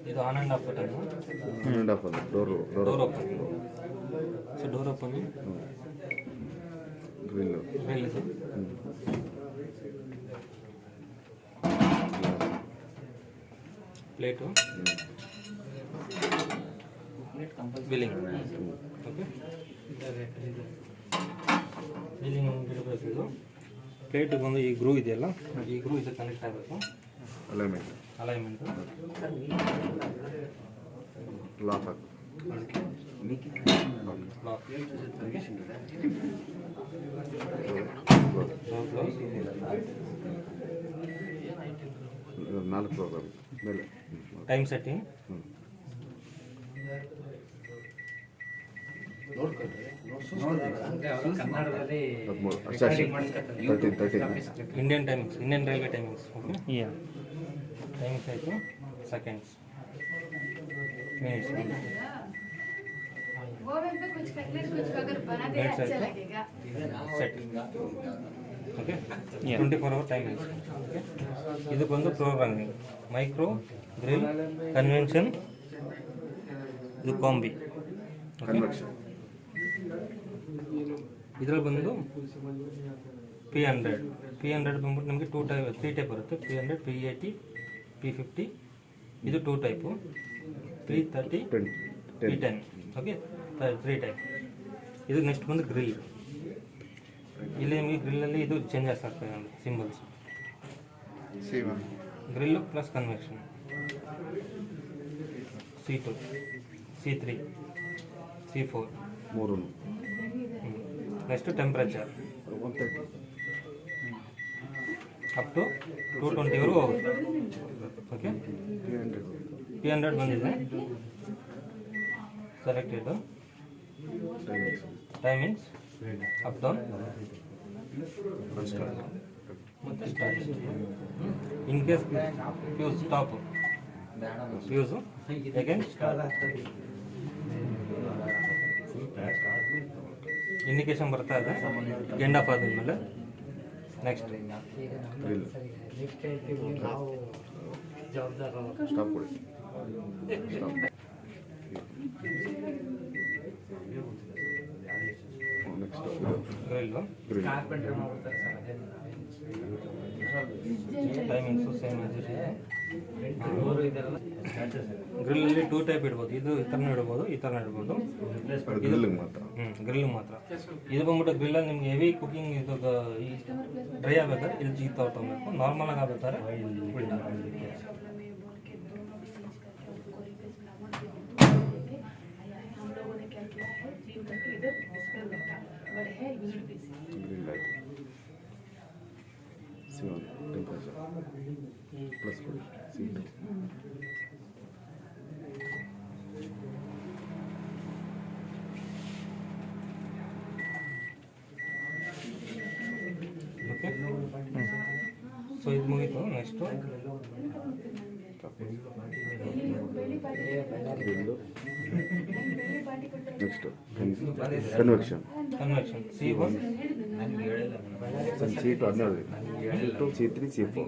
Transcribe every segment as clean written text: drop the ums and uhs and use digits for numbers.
ಇದು on and off button. On and off ಅದು door open. So door open. Grill ಇದು plate, billing. Okay, billing ಬಿಡಬೇಕು. ಇದು ಪ್ಲೇಟಿಗೆ ಒಂದು ಈ ಗ್ರೂ ಇದೆಯಲ್ಲ, ಈ ಗ್ರೂ ಇದು ಕನೆಕ್ಟ್ ಆಗಬೇಕು. ಅಲೈನ್ಮೆಂಟು ಲಾಕ್ ಹಾಕು. ನಾಲ್ಕು ಪ್ರೋಗ್ರಾಮ್ ಮೇಲೆ time setting. Indian timings, Indian railway timings. Okay, timings ಆಯಿತು. ಸೆಕೆಂಡ್ಸ್, ಮಿನಿಟ್ಸ್, ಮಿನಿಟ್ಸ್ ಆಯಿತು. Set. Okay, 24 hour timings. Okay, ಇದಕ್ಕೊಂದು ಪ್ರೋಗ್ರಾಮಿಂಗ್, ಮೈಕ್ರೋ, ಗ್ರಿಲ್, ಕನ್ವೆನ್ಷನ್, ಇದು ಕಾಂಬಿ. ಕನ್ವೆನ್ಷನ್. ಇದರಲ್ಲಿ ಬಂದು P100 ಬಂದ್ಬಿಟ್ಟು ನಮಗೆ 3 ಟೈಪ್ ಬರುತ್ತೆ. P100, P80, P50. ಇದು 2 type. P30, P10. Okay, 3 type. ಇದು ನೆಕ್ಸ್ಟ್ ಬಂದು ಗ್ರಿಲ್. ಇಲ್ಲಿ ನಿಮಗೆ ಗ್ರಿಲ್ಲಲ್ಲಿ ಇದು ಚೇಂಜಸ್ ಆಗ್ತದೆ ನೋಡಿ, symbols. Grill plus convention. C2, C3, C4 ಮೂರು. ನೆಕ್ಸ್ಟ್ ಟೆಂಪ್ರೇಚರ್ ಅಪ್ ಟು 220 ಹೋಗುತ್ತೆ. ಓಕೆ, P100 ಬಂದಿದೆ. ಸೆಲೆಕ್ಟೆಡ್. ಟೈಮಿಂಗ್ಸ್ ಅಪ್ ಡೌನ್ ಮತ್ತು start. In case fuse stop, fuse again start. Indication ಬರ್ತಾ ಇದೆ ಎಂಡ್ ಆಫ್ ಆದ್ಮೇಲೆ. ನೆಕ್ಸ್ಟ್ ಸ್ಟಾಪ್ ಕೊಡಿ. Next grill. ಟೈಮಿಂಗ್ಸು ಸೇಮ್ ಇದೆ. ಗ್ರಿಲ್ಲಲ್ಲಿ 2 type ಇಡ್ಬೋದು. ಇದು ಈ ಥರನೂ ಇಡ್ಬೋದು, ಈ ಥರನೂ ಇಡ್ಬೋದು. ಗ್ರಿಲ್ ಮಾತ್ರ. ಗ್ರಿಲ್ ಮಾತ್ರ. ಇದು ಬಂದ್ಬಿಟ್ಟು ಗ್ರಿಲ್ಲಲ್ಲಿ ನಿಮ್ಗೆ ಹೆವಿ ಕುಕಿಂಗ್ ಇದು ಡ್ರೈ ಆಗ್ಬೇಕಾದ್ರೆ ಇಲ್ಲಿ ಜೀ ತೊಗೊಬೇಕು. ನಾರ್ಮಲ್ ಆಗಿ ಆಗ್ಬೇಕಾದ್ರೆ ಉಲ್ಟಾ. ಗ್ರಿಲ್ ಆಯಿತು. C1 ಟೆಂಪರೇಚರ್ ಪ್ಲಸ್ ಕೊಡಿ. C2 okay. ಸೊ ಇದು ಮುಗೀತು. Next next convection. C1, C2 ಹನ್ನೆರಡು. C3, C4,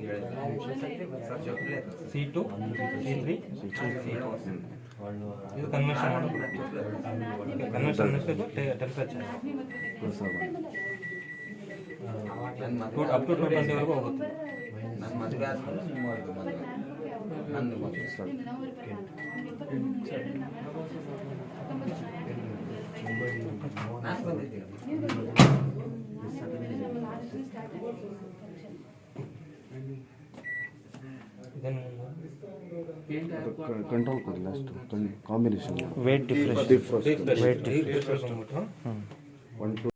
C2, C3, C4. ಇದು ಕನ್ವೆನ್ಷನ್ ಮಾಡೋದು. ಕನ್ವೆನ್ಷನ್ ನೆಕ್ಸ್ಟ್ ಇದು ಟೆಂಪ್ರೇಚರ್ ಅಪ್ ಟು 220 ವರೆಗೂ ಹೋಗುತ್ತೆ. ಕಂಟ್ರೋಲ್ ಕೊಡಿ. Last combination wait difference. 1 2